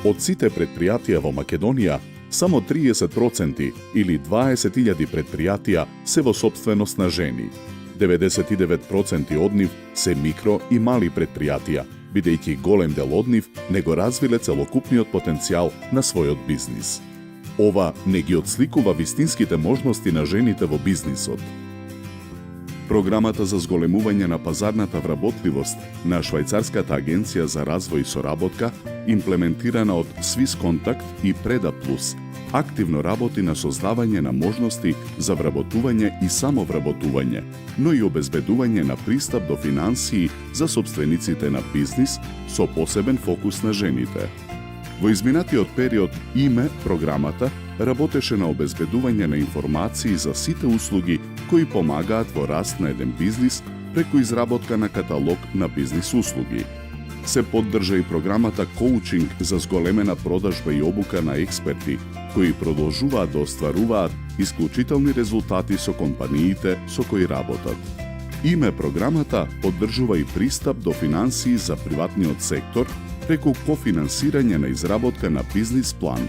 Од сите предпријатија во Македонија, само 30% или 20.000 предпријатија се во сопственост на жени. 99% од нив се микро и мали предпријатија, бидејќи голем дел од нив не го развиле целокупниот потенцијал на својот бизнис. Ова не ги отсликува вистинските можности на жените во бизнисот. Програмата за зголемување на пазарната вработливост на Швајцарската агенција за развој и соработка, имплементирана од Swiss Contact и Preda Plus, активно работи на создавање на можности за вработување и самовработување, но и обезбедување на пристап до финансии за сопствениците на бизнис со посебен фокус на жените. Во изминатиот период ИМЕ програмата работеше на обезбедување на информации за сите услуги кои помагаат во раст на еден бизнис преку изработка на каталог на бизнис услуги. Се поддржа и програмата коучинг за зголемена продажба и обука на експерти, кои продолжуваат да остваруваат исклучителни резултати со компаниите со кои работат. ИМЕ програмата поддржува и пристап до финансии за приватниот сектор преку кофинансирање на изработка на бизнис план.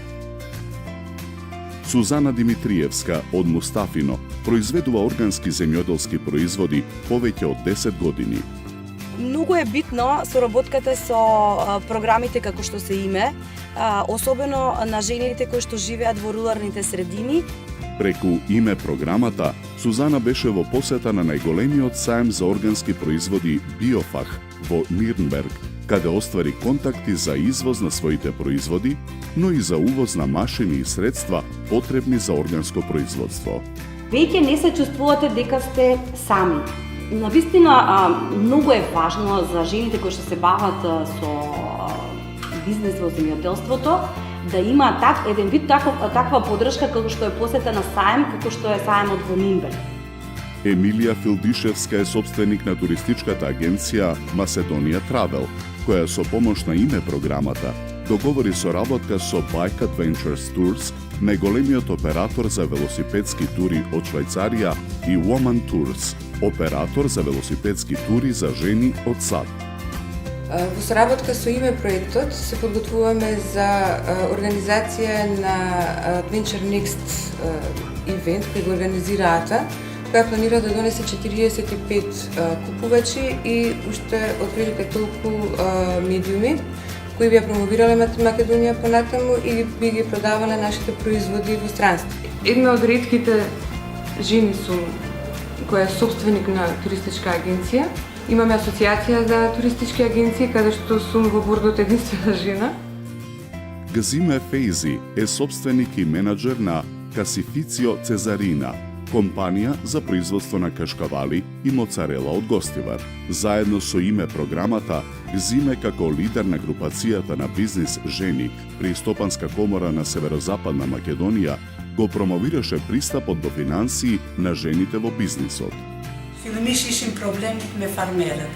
Сузана Димитриевска од Мустафино произведува органски земјоделски производи повеќе од 10 години. Многу е битно соработката со програмите како што се ИМЕ, особено на жените кои што живеат во руралните средини. Преку ИМЕ програмата, Сузана беше во посета на најголемиот саем за органски производи Биофах во Нирнберг, каде оствари контакти за извоз на своите производи, но и за увоз на машини и средства потребни за органско производство. Веќе не се чувствувате дека сте сами. Навистина, многу е важно за жените кои што се бават со бизнес во земјоделството да има еден вид таква поддршка како што е посета на саем, како што е саемот во Нирнберг. Емилија Филдишевска е собственик на туристичката агенција Macedonian Travel, која со помош на ИМЕ програмата договори соработка со Bike Adventures Tours, најголемиот оператор за велосипедски тури од Швајцарија, и Woman Tours, оператор за велосипедски тури за жени од САД. Во соработка со ИМЕ проектот се подготвуваме за организација на Adventure Next ивент кој го организира АТА, која планира да донесе 45 купувачи и уште отприлика толку медиуми кои би ја промовирале Македонија понатаму и би ги продавале нашите производи во странство. Една од ретките жени сум која е собственик на туристичка агенција. Имаме асоциација за туристички агенции каде што сум во бордот единствена жена. Газиме Фейзи е собственик и менаџер на Касифицио Цезарина, компанија за производство на кашкавали и моцарела од гостивар. Заедно со ИМЕ програмата, Гзиме како лидер на групацијата на бизнис жени при Стопанска комора на Северозападна Македонија го промовираше пристапот до финансии на жените во бизнисот. Filmish ishin problemet me farmerët.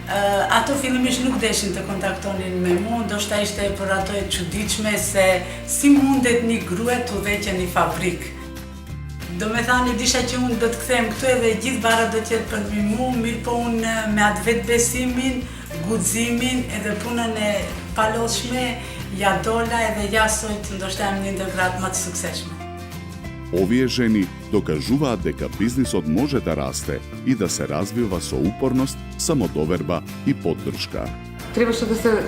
Ato filmish nuk deshin të kontaktonin me mua, ndoshta ishte për ato e çuditshme se si mundet një grua të udhëheqë në fabrikë. Do me thani disha që unë do të kthehem këtu edhe gjithë bara do t'jetë për mu, mirë po unë me atë vetë besimin, guximin edhe punën e palodhshme, ja dola edhe ja sot ndoshta jam një ndër gratë më të suksesshme. Овие жени докажуваат дека бизнисот може да расте и да се развива со упорност, самодоверба и поддршка. Требаше да се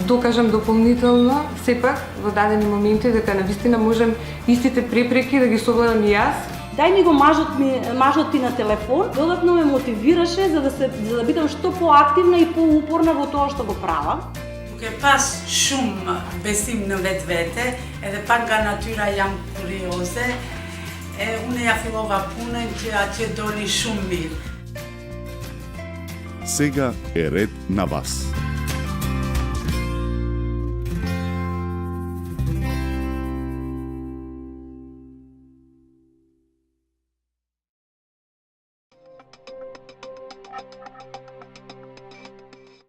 докажам дополнително, сепак во дадени моменти дека навистина можам истите препреки да ги совладам и јас. Дај ми го мажот ти на телефон, додатно ме мотивираше за да бидам што поактивна и поупорна во тоа што го правам. Duke pas shumë besim në vetë, edhe pak nga natyra jam kurioze, unë ja fillova punën që atje doli shumë mirë. Сега е ред на вас.